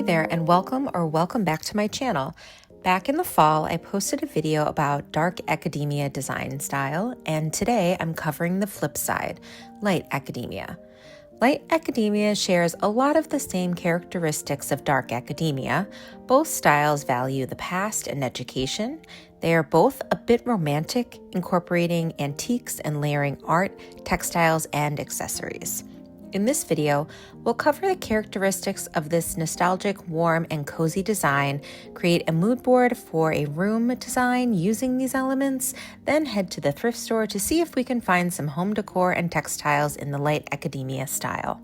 there, and welcome back to my channel. Back in the fall, I posted a video about dark academia design style, and today I'm covering the flip side, light academia. Light academia shares a lot of the same characteristics of dark academia. Both styles value the past and education. They are both a bit romantic, incorporating antiques and layering art, textiles, and accessories. In this video, we'll cover the characteristics of this nostalgic, warm, and cozy design, create a mood board for a room design using these elements, then head to the thrift store to see if we can find some home decor and textiles in the light academia style.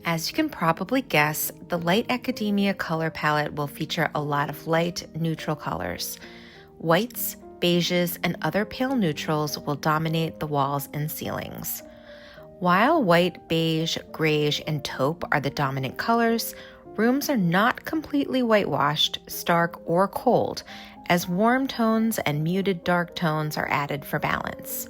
As you can probably guess, the light academia color palette will feature a lot of light, neutral colors. Whites, beiges, and other pale neutrals will dominate the walls and ceilings. While white, beige, grayish, and taupe are the dominant colors, rooms are not completely whitewashed, stark, or cold, as warm tones and muted dark tones are added for balance.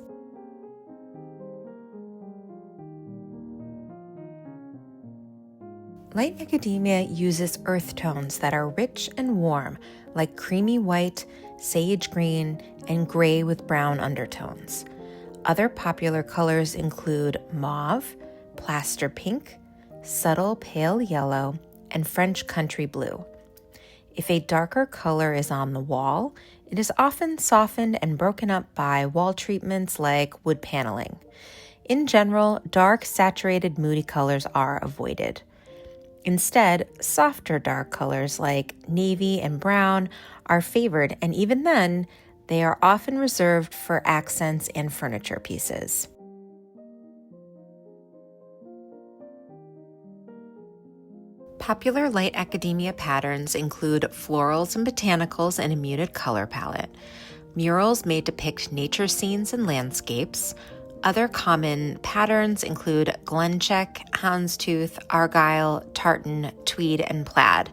Light academia uses earth tones that are rich and warm, like creamy white, sage green, and gray with brown undertones. Other popular colors include mauve, plaster pink, subtle pale yellow, and French country blue. If a darker color is on the wall, it is often softened and broken up by wall treatments like wood paneling. In general, dark, saturated, moody colors are avoided. Instead, softer dark colors like navy and brown are favored, and even then, they are often reserved for accents and furniture pieces. Popular light academia patterns include florals and botanicals in a muted color palette. Murals may depict nature scenes and landscapes. Other common patterns include glencheck, houndstooth, argyle, tartan, tweed, and plaid.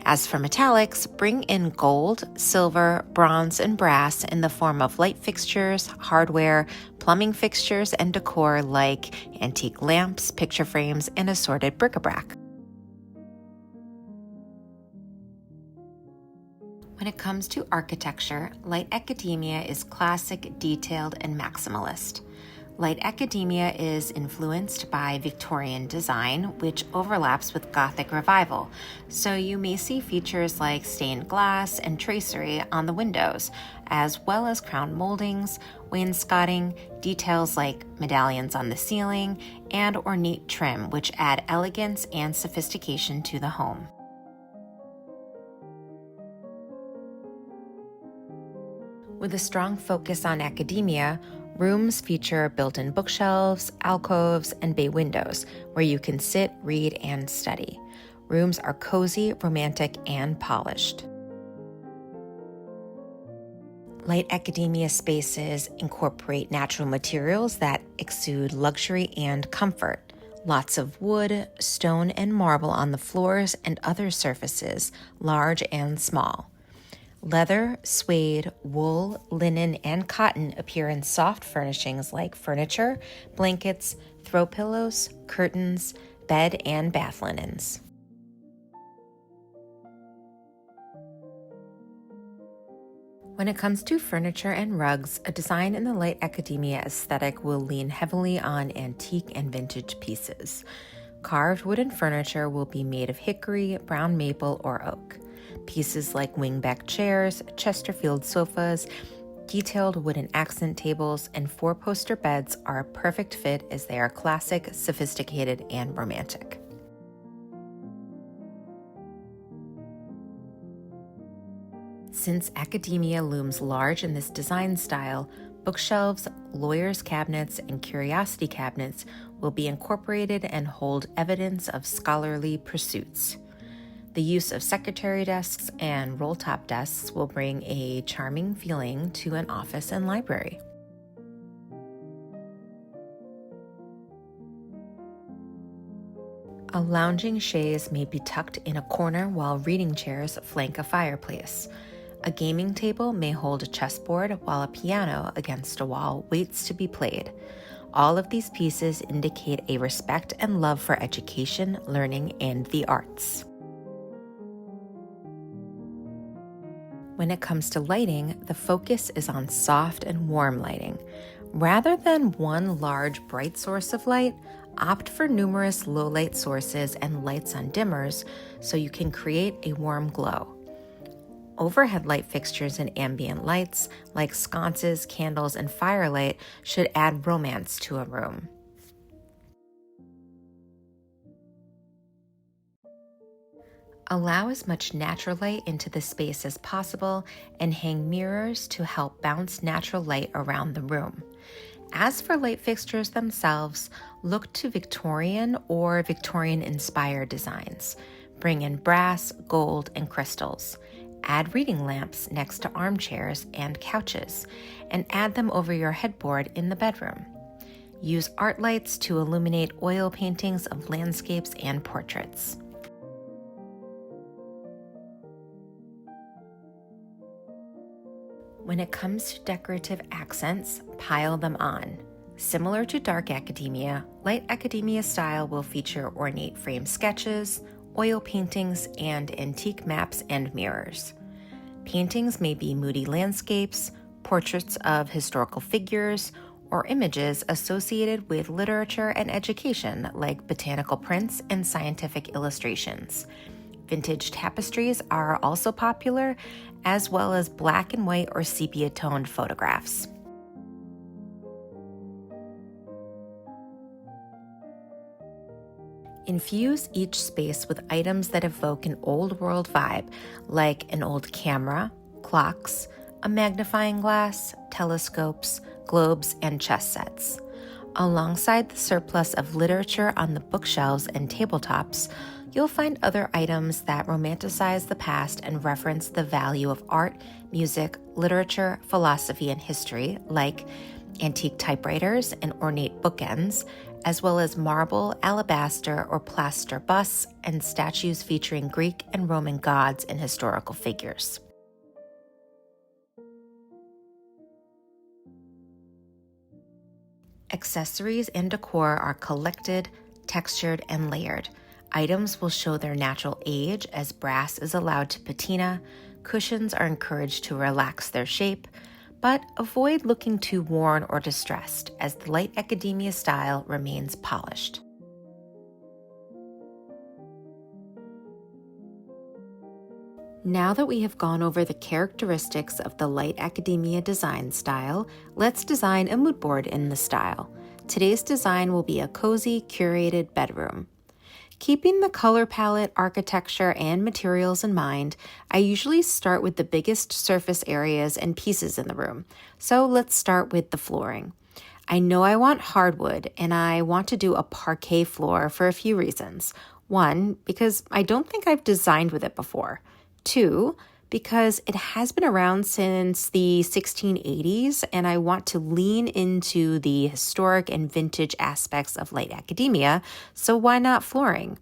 As for metallics, bring in gold, silver, bronze, and brass in the form of light fixtures, hardware, plumbing fixtures, and decor like antique lamps, picture frames, and assorted bric-a-brac. When it comes to architecture, light academia is classic, detailed, and maximalist. Light academia is influenced by Victorian design, which overlaps with Gothic revival, so you may see features like stained glass and tracery on the windows, as well as crown moldings, wainscoting, details like medallions on the ceiling, and ornate trim, which add elegance and sophistication to the home. With a strong focus on academia, rooms feature built-in bookshelves, alcoves, and bay windows where you can sit, read, and study. Rooms are cozy, romantic, and polished. Light academia spaces incorporate natural materials that exude luxury and comfort. Lots of wood, stone, and marble on the floors and other surfaces, large and small. Leather, suede, wool, linen, and cotton appear in soft furnishings like furniture, blankets, throw pillows, curtains, bed, and bath linens. When it comes to furniture and rugs, a design in the light academia aesthetic will lean heavily on antique and vintage pieces. Carved wooden furniture will be made of hickory, brown maple, or oak. Pieces like wingback chairs, Chesterfield sofas, detailed wooden accent tables, and four-poster beds are a perfect fit as they are classic, sophisticated, and romantic. Since academia looms large in this design style, bookshelves, lawyers' cabinets, and curiosity cabinets will be incorporated and hold evidence of scholarly pursuits. The use of secretary desks and roll-top desks will bring a charming feeling to an office and library. A lounging chaise may be tucked in a corner while reading chairs flank a fireplace. A gaming table may hold a chessboard while a piano against a wall waits to be played. All of these pieces indicate a respect and love for education, learning, and the arts. When it comes to lighting, the focus is on soft and warm lighting. Rather than one large bright source of light, opt for numerous low light sources and lights on dimmers so you can create a warm glow. Overhead light fixtures and ambient lights, like sconces, candles, and firelight, should add romance to a room. Allow as much natural light into the space as possible and hang mirrors to help bounce natural light around the room. As for light fixtures themselves, look to Victorian or Victorian-inspired designs. Bring in brass, gold, and crystals. Add reading lamps next to armchairs and couches, and add them over your headboard in the bedroom. Use art lights to illuminate oil paintings of landscapes and portraits. When it comes to decorative accents, pile them on. Similar to dark academia, light academia style will feature ornate frame sketches, oil paintings, and antique maps and mirrors. Paintings may be moody landscapes, portraits of historical figures, or images associated with literature and education like botanical prints and scientific illustrations. Vintage tapestries are also popular, as well as black and white or sepia-toned photographs. Infuse each space with items that evoke an old world vibe, like an old camera, clocks, a magnifying glass, telescopes, globes, and chess sets. Alongside the surplus of literature on the bookshelves and tabletops, you'll find other items that romanticize the past and reference the value of art, music, literature, philosophy, and history, like antique typewriters and ornate bookends, as well as marble, alabaster, or plaster busts and statues featuring Greek and Roman gods and historical figures. Accessories and decor are collected, textured, and layered. Items will show their natural age as brass is allowed to patina, cushions are encouraged to relax their shape, but avoid looking too worn or distressed as the light academia style remains polished. Now that we have gone over the characteristics of the light academia design style, let's design a mood board in the style. Today's design will be a cozy, curated bedroom. Keeping the color palette, architecture, and materials in mind, I usually start with the biggest surface areas and pieces in the room. So let's start with the flooring. I know I want hardwood, and I want to do a parquet floor for a few reasons. 1, because I don't think I've designed with it before. 2, because it has been around since the 1680s, and I want to lean into the historic and vintage aspects of light academia, so why not flooring?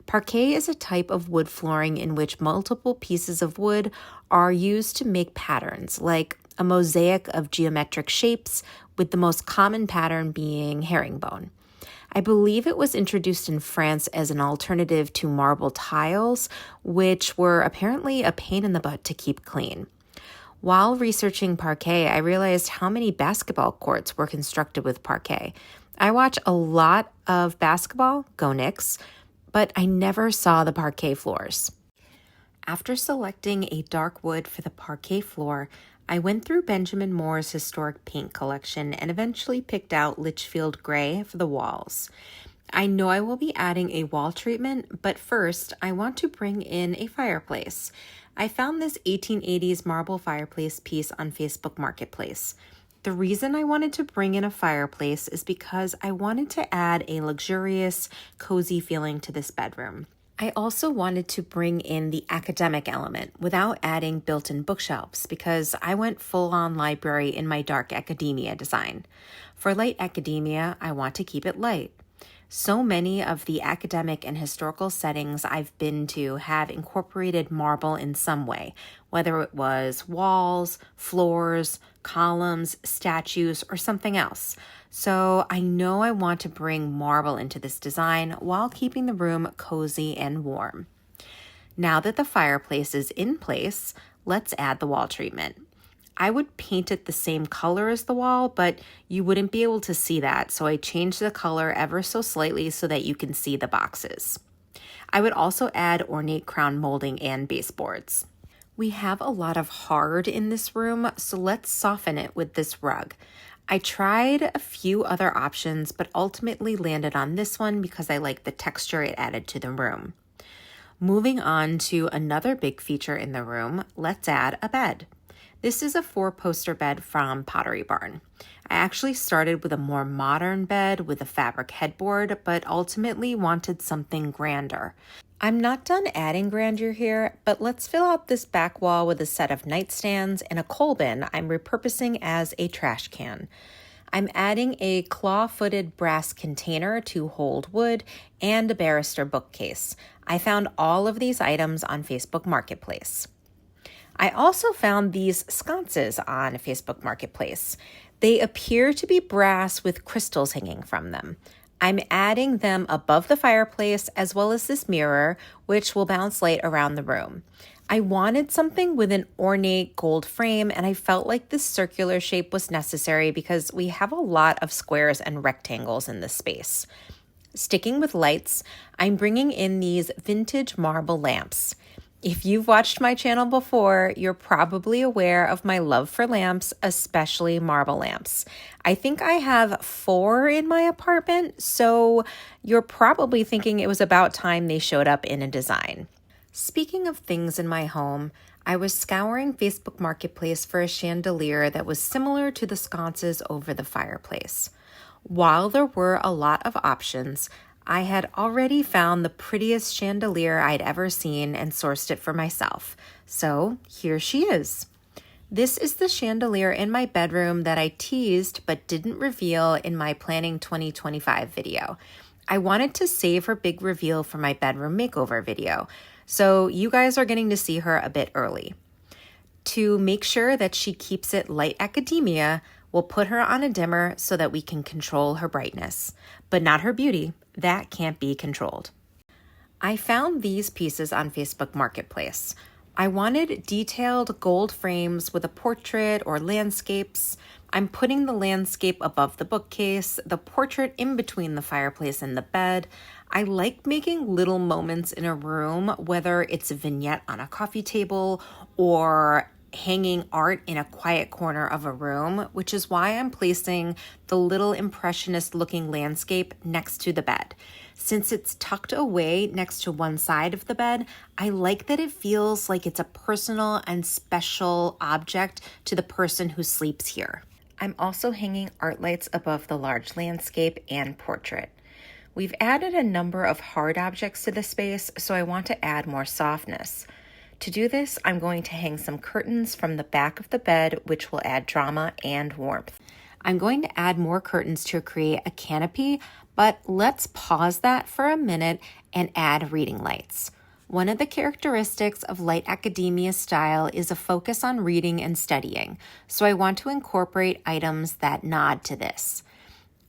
Parquet is a type of wood flooring in which multiple pieces of wood are used to make patterns, like a mosaic of geometric shapes, with the most common pattern being herringbone. I believe it was introduced in France as an alternative to marble tiles, which were apparently a pain in the butt to keep clean. While researching parquet, I realized how many basketball courts were constructed with parquet. I watch a lot of basketball, go Knicks, but I never saw the parquet floors. After selecting a dark wood for the parquet floor, I went through Benjamin Moore's historic paint collection and eventually picked out Litchfield Gray for the walls. I know I will be adding a wall treatment, but first I want to bring in a fireplace. I found this 1880s marble fireplace piece on Facebook Marketplace. The reason I wanted to bring in a fireplace is because I wanted to add a luxurious, cozy feeling to this bedroom. I also wanted to bring in the academic element without adding built-in bookshelves because I went full-on library in my dark academia design. For light academia, I want to keep it light. So many of the academic and historical settings I've been to have incorporated marble in some way, whether it was walls, floors, columns, statues, or something else. So I know I want to bring marble into this design while keeping the room cozy and warm. Now that the fireplace is in place, let's add the wall treatment. I would paint it the same color as the wall, but you wouldn't be able to see that, so I changed the color ever so slightly so that you can see the boxes. I would also add ornate crown molding and baseboards. We have a lot of hard in this room, so let's soften it with this rug. I tried a few other options, but ultimately landed on this one because I like the texture it added to the room. Moving on to another big feature in the room, let's add a bed. This is a 4-poster bed from Pottery Barn. I actually started with a more modern bed with a fabric headboard, but ultimately wanted something grander. I'm not done adding grandeur here, but let's fill out this back wall with a set of nightstands and a coal bin I'm repurposing as a trash can. I'm adding a claw-footed brass container to hold wood and a barrister bookcase. I found all of these items on Facebook Marketplace. I also found these sconces on Facebook Marketplace. They appear to be brass with crystals hanging from them. I'm adding them above the fireplace as well as this mirror, which will bounce light around the room. I wanted something with an ornate gold frame, and I felt like this circular shape was necessary because we have a lot of squares and rectangles in this space. Sticking with lights, I'm bringing in these vintage marble lamps. If you've watched my channel before, you're probably aware of my love for lamps, especially marble lamps. I think I have 4 in my apartment, so you're probably thinking it was about time they showed up in a design. Speaking of things in my home, I was scouring Facebook Marketplace for a chandelier that was similar to the sconces over the fireplace. While there were a lot of options, I had already found the prettiest chandelier I'd ever seen and sourced it for myself. So here she is. This is the chandelier in my bedroom that I teased but didn't reveal in my Planning 2025 video. I wanted to save her big reveal for my bedroom makeover video, so you guys are getting to see her a bit early. To make sure that she keeps it light academia, we'll put her on a dimmer so that we can control her brightness, but not her beauty. That can't be controlled. I found these pieces on Facebook Marketplace. I wanted detailed gold frames with a portrait or landscapes. I'm putting the landscape above the bookcase, the portrait in between the fireplace and the bed. I like making little moments in a room, whether it's a vignette on a coffee table or hanging art in a quiet corner of a room, which is why I'm placing the little impressionist looking landscape next to the bed. Since it's tucked away next to one side of the bed, I like that it feels like it's a personal and special object to the person who sleeps here. I'm also hanging art lights above the large landscape and portrait. We've added a number of hard objects to the space, so I want to add more softness. To do this, I'm going to hang some curtains from the back of the bed, which will add drama and warmth. I'm going to add more curtains to create a canopy, but let's pause that for a minute and add reading lights. One of the characteristics of light academia style is a focus on reading and studying, so I want to incorporate items that nod to this.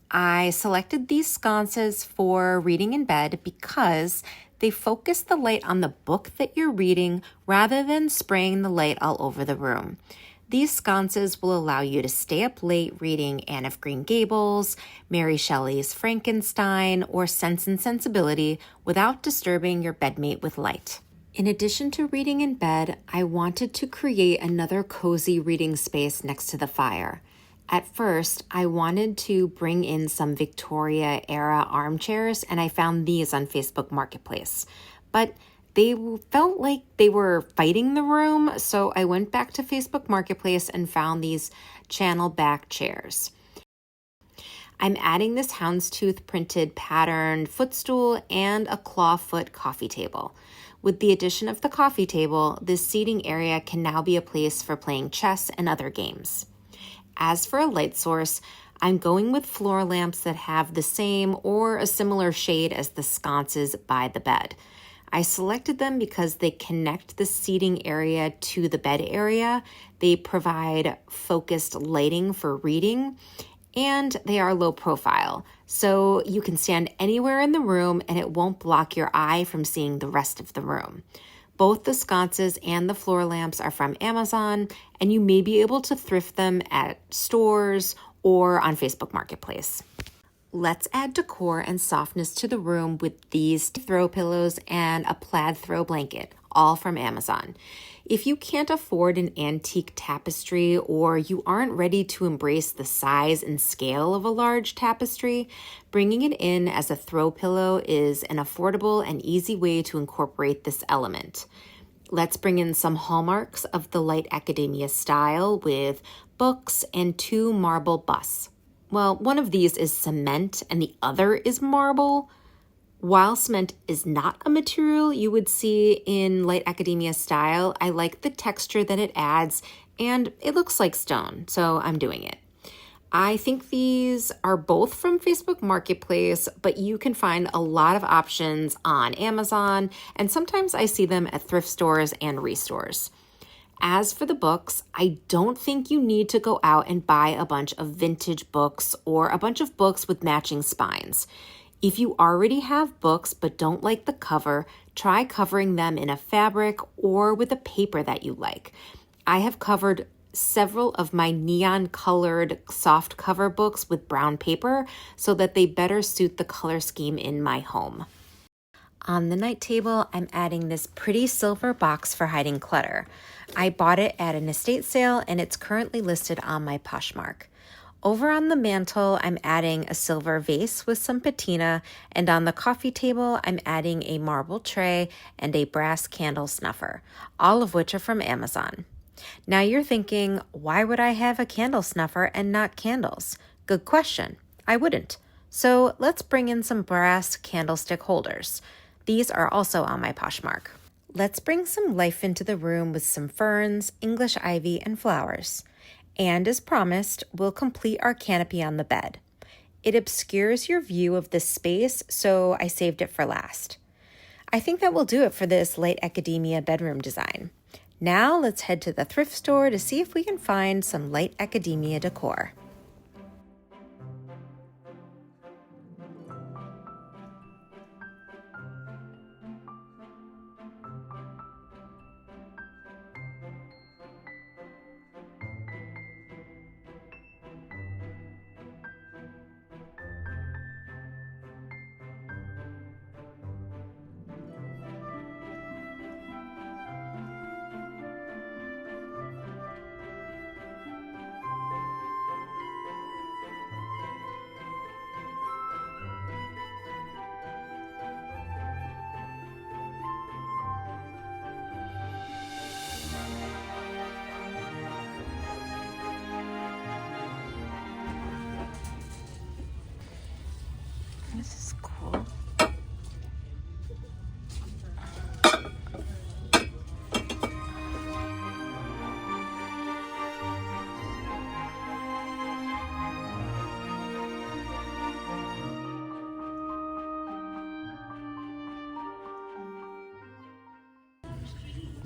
I selected these sconces for reading in bed because they focus the light on the book that you're reading rather than spraying the light all over the room. These sconces will allow you to stay up late reading Anne of Green Gables, Mary Shelley's Frankenstein, or Sense and Sensibility without disturbing your bedmate with light. In addition to reading in bed, I wanted to create another cozy reading space next to the fire. At first, I wanted to bring in some Victoria-era armchairs, and I found these on Facebook Marketplace. But they felt like they were fighting the room, so I went back to Facebook Marketplace and found these channel back chairs. I'm adding this houndstooth printed patterned footstool and a clawfoot coffee table. With the addition of the coffee table, this seating area can now be a place for playing chess and other games. As for a light source, I'm going with floor lamps that have the same or a similar shade as the sconces by the bed. I selected them because they connect the seating area to the bed area. They provide focused lighting for reading, and they are low profile. So you can stand anywhere in the room and it won't block your eye from seeing the rest of the room. Both the sconces and the floor lamps are from Amazon, and you may be able to thrift them at stores or on Facebook Marketplace. Let's add decor and softness to the room with these throw pillows and a plaid throw blanket, all from Amazon. If you can't afford an antique tapestry or you aren't ready to embrace the size and scale of a large tapestry, bringing it in as a throw pillow is an affordable and easy way to incorporate this element. Let's bring in some hallmarks of the light academia style with books and 2 marble busts. Well, one of these is cement and the other is marble. While cement is not a material you would see in light academia style, I like the texture that it adds, and it looks like stone, so I'm doing it. I think these are both from Facebook Marketplace, but you can find a lot of options on Amazon, and sometimes I see them at thrift stores and restores. As for the books, I don't think you need to go out and buy a bunch of vintage books or a bunch of books with matching spines. If you already have books but don't like the cover, try covering them in a fabric or with a paper that you like. I have covered several of my neon-colored soft cover books with brown paper so that they better suit the color scheme in my home. On the night table, I'm adding this pretty silver box for hiding clutter. I bought it at an estate sale and it's currently listed on my Poshmark. Over on the mantle, I'm adding a silver vase with some patina, and on the coffee table, I'm adding a marble tray and a brass candle snuffer, all of which are from Amazon. Now you're thinking, why would I have a candle snuffer and not candles? Good question. I wouldn't. So let's bring in some brass candlestick holders. These are also on my Poshmark. Let's bring some life into the room with some ferns, English ivy, and flowers. And as promised, we'll complete our canopy on the bed. It obscures your view of the space, so I saved it for last. I think that will do it for this light academia bedroom design. Now let's head to the thrift store to see if we can find some light academia decor. This is cool.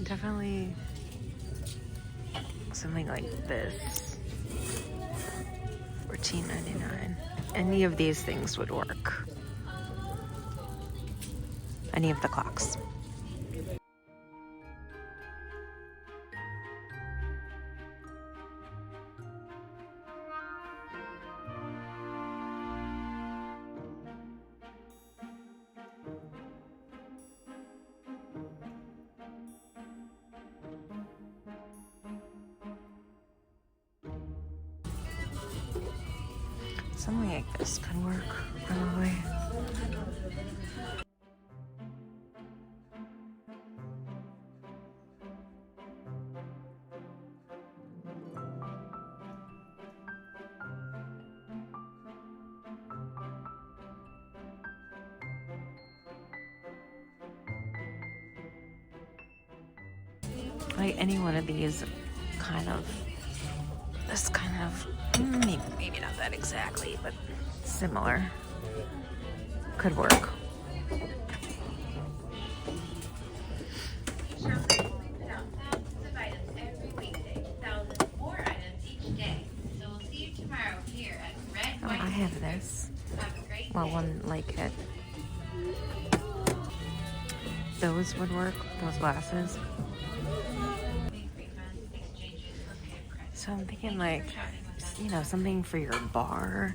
Definitely something like this. $14.99. Any of these things would work. Any of the clocks. Something like this could work, probably. Like any one of these this kind of, maybe not that exactly, but similar, could work. one like it. Those would work, those glasses. So I'm thinking like, you know, something for your bar.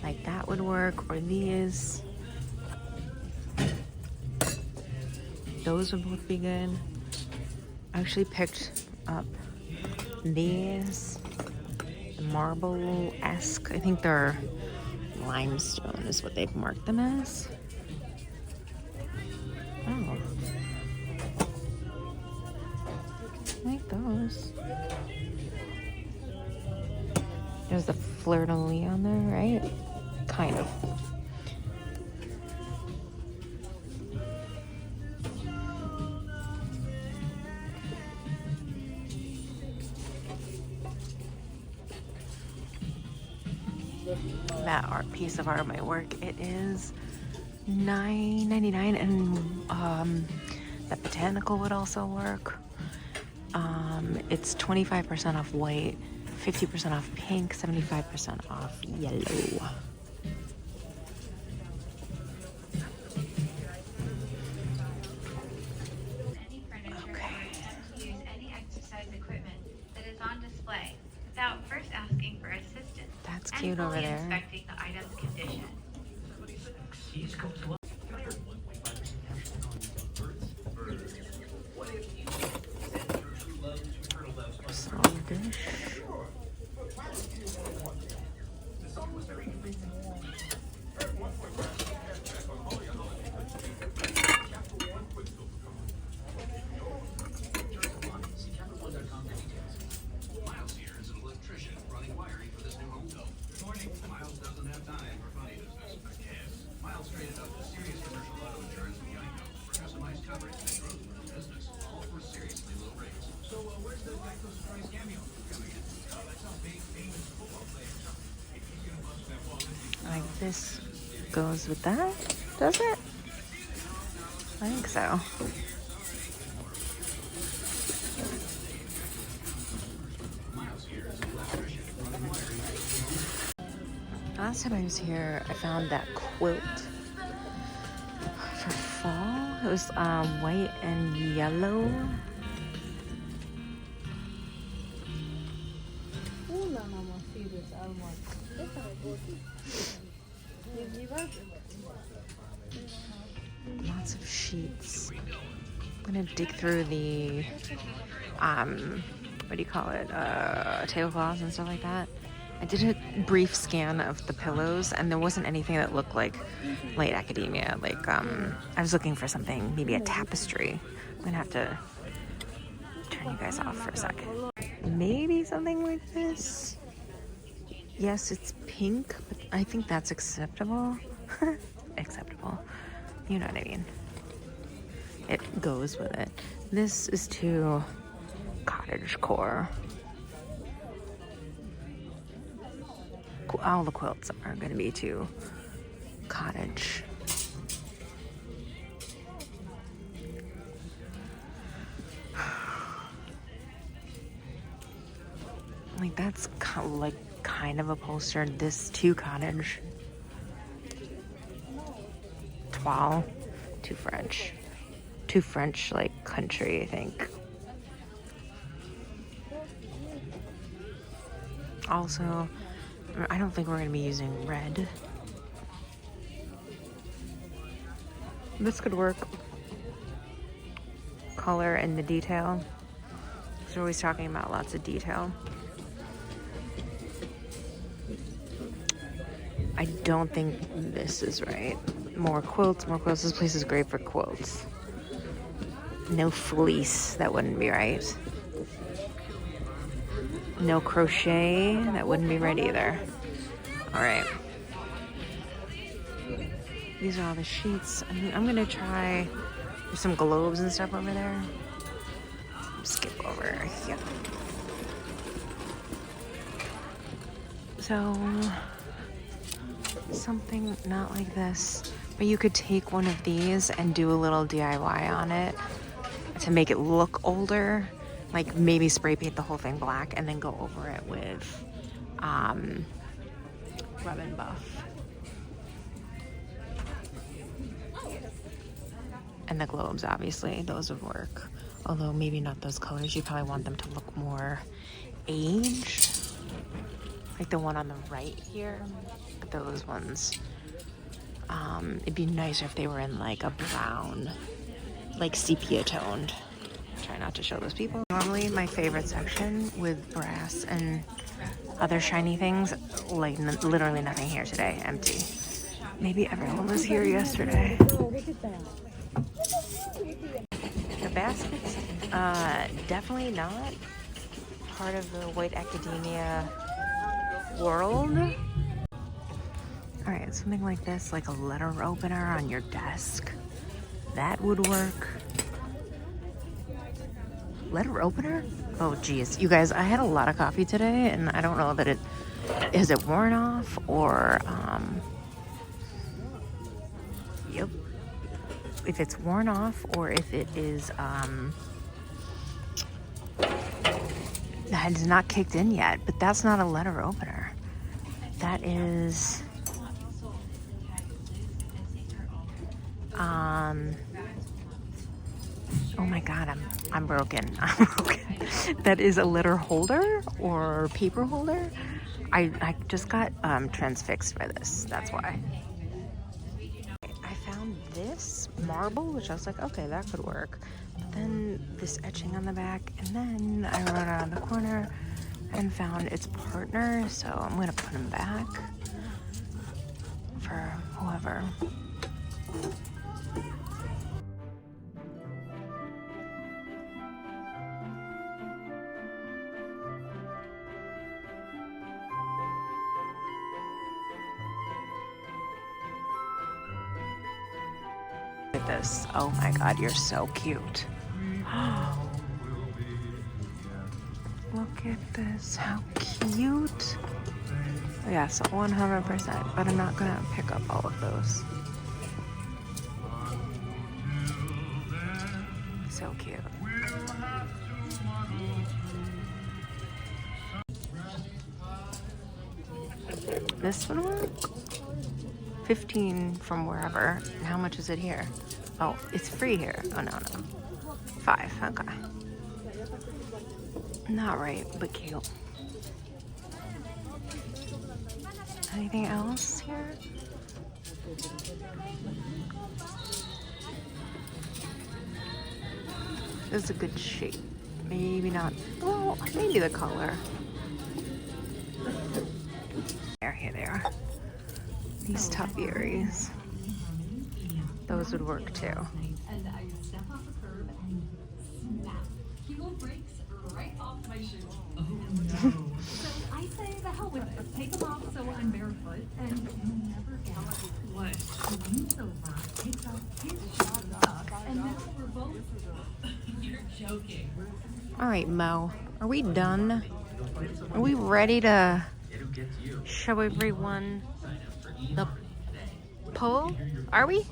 Like that would work, or these. Those would both be good. I actually picked up these marble-esque. I think they're limestone is what they've marked them as. Oh. I like those. There's the fleur-de-lis on there, right? Kind of. That art piece of art might work. It is $9.99, and the botanical would also work. It's 25% off white, 50% off pink, 75% off yellow. That's cute over there. Inspecting the item's condition. Like this goes with that, does it? I think so. Last time I was here, I found that quilt for fall. It was white and yellow. Lots of sheets. I'm gonna dig through the what do you call it? Tablecloths and stuff like that. I did a brief scan of the pillows, and there wasn't anything that looked like late academia. Like I was looking for something, maybe a tapestry. I'm gonna have to turn you guys off for a second. Maybe something like this. Yes, it's pink, but I think that's acceptable. Acceptable. You know what I mean. It goes with it. This is too cottage core. All the quilts are going to be too cottage. Like that's kind of upholstered. This too cottage. Toile, too French. Too French, like country, I think. Also, I don't think we're going to be using red. This could work. Color and the detail. Because we're always talking about lots of detail. I don't think this is right. More quilts, more quilts. This place is great for quilts. No fleece, that wouldn't be right. No crochet, that wouldn't be right either. All right. These are all the sheets. I'm gonna try, there's some globes and stuff over there. Skip over here. So, something not like this, but you could take one of these and do a little DIY on it to make it look older. Like maybe spray paint the whole thing black and then go over it with Rub and Buff. And the globes, obviously, those would work. Although maybe not those colors. You probably want them to look more aged. Like the one on the right here. Those ones. It'd be nicer if they were in like a brown, like sepia toned. Try not to show those people. Normally my favorite section with brass and other shiny things, like literally nothing here today, empty. Maybe everyone was here yesterday. The baskets, definitely not part of the white academia world. All right, something like this, like a letter opener on your desk. That would work. Letter opener? Oh geez, you guys, I had a lot of coffee today and I don't know that is it worn off or, yep. If it's worn off or if it is, that is not kicked in yet, but that's not a letter opener. That is, oh my God, I'm broken. I'm broken. That is a letter holder or paper holder. I just got transfixed by this. That's why. I found this marble, which I was like, okay, that could work. But then this etching on the back, and then I wrote it on the corner and found its partner. So I'm gonna put him back for whoever. Look at this. Oh my God, you're so cute. Look at this, how cute. Yes, 100%, but I'm not gonna pick up all of those. So cute. This would work. 15 from wherever. And how much is it here? Oh, it's free here. Oh, no. 5, okay. Not right, but cute. Anything else here? This is a good shape. Maybe not. Well, maybe the color. Here they are. These topiaries. Those would work too. And I step off the curb and snap. Heel breaks right off my shoe. Oh no. So I say the hell with it. Take them off so I'm barefoot and you'll never guess what. So Rock takes off his socks and now we're both. You're joking. All right, Mo. Are we done? Are we ready to show everyone the pull? Are we?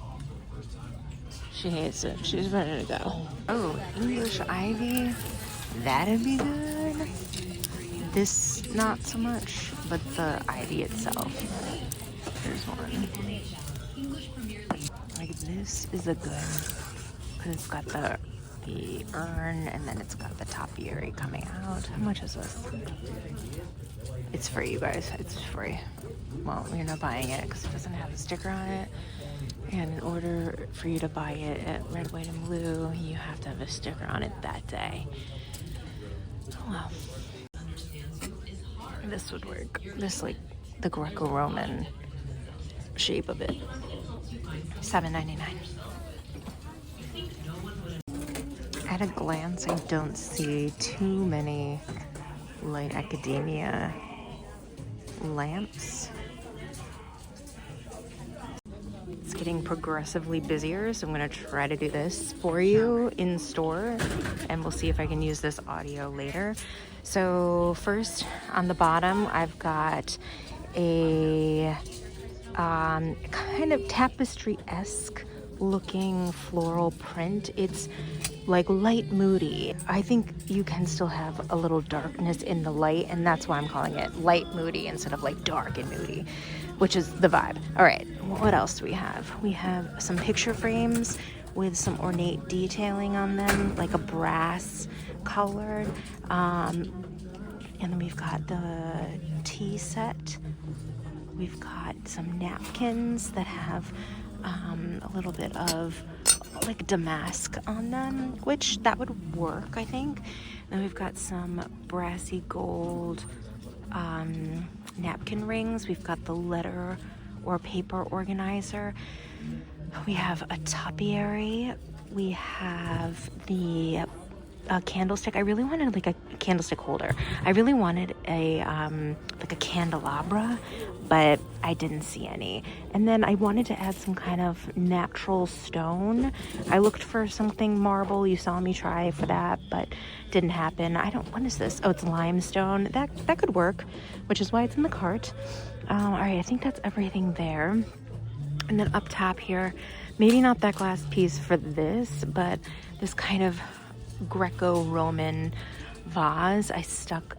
She hates it. She's ready to go. Oh, English ivy. That'd be good. This, not so much, but the ivy itself. Here's one. Like this is a good, because it's got the urn and then it's got the topiary coming out. How much is this? It's free, you guys. It's free. Well, you're not buying it because it doesn't have a sticker on it. And in order for you to buy it at Red, White, and Blue, you have to have a sticker on it that day. Oh, well. This would work. This, like, the Greco-Roman shape of it. $7.99. At a glance, I don't see too many light academia lamps. It's getting progressively busier, so I'm going to try to do this for you in store, and we'll see if I can use this audio later. So first, on the bottom, I've got a kind of tapestry-esque looking floral print. It's like light moody. I think you can still have a little darkness in the light, and that's why I'm calling it light moody instead of like dark and moody. which is the vibe. All right, what else do we have? We have some picture frames with some ornate detailing on them, like a brass colored. And then we've got the tea set. We've got some napkins that have a little bit of like damask on them, which that would work, I think. Then we've got some brassy gold napkin rings. We've got the letter or paper organizer. We have a topiary. We have the candlestick. I really wanted like a candlestick holder. I really wanted a like a candelabra, but I didn't see any. And then I wanted to add some kind of natural stone. I looked for something marble. You saw me try for that, but didn't happen. What is this? Oh, it's limestone. That could work, which is why it's in the cart. All right, I think that's everything there. And then up top here, maybe not that glass piece for this, but this kind of Greco-Roman vase. I stuck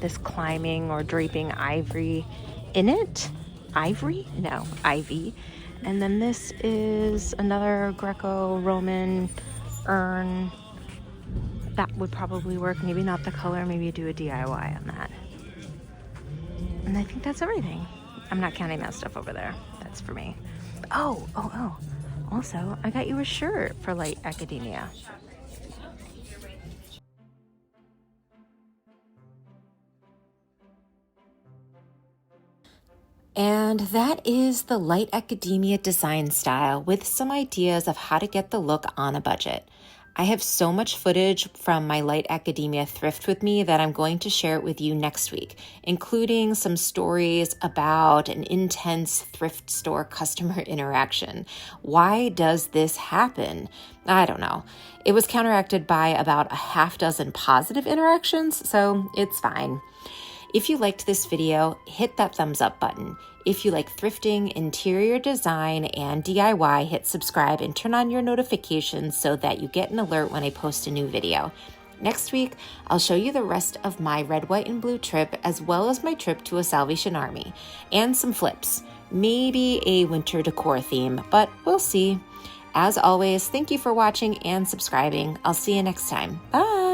this climbing or draping ivory in it. Ivory? No, ivy. And then this is another Greco-Roman urn. That would probably work. Maybe not the color. Maybe do a DIY on that. And I think that's everything. I'm not counting that stuff over there. That's for me. Oh. Also, I got you a shirt for Light Academia. And that is the Light Academia design style with some ideas of how to get the look on a budget. I have so much footage from my Light Academia thrift with me that I'm going to share it with you next week, including some stories about an intense thrift store customer interaction. Why does this happen? I don't know. It was counteracted by about a half dozen positive interactions, so it's fine. If you liked this video, hit that thumbs up button. If you like thrifting, interior design, and DIY, hit subscribe and turn on your notifications so that you get an alert when I post a new video. Next week, I'll show you the rest of my red, white, and blue trip, as well as my trip to a Salvation Army, and some flips. Maybe a winter decor theme, but we'll see. As always, thank you for watching and subscribing. I'll see you next time. Bye!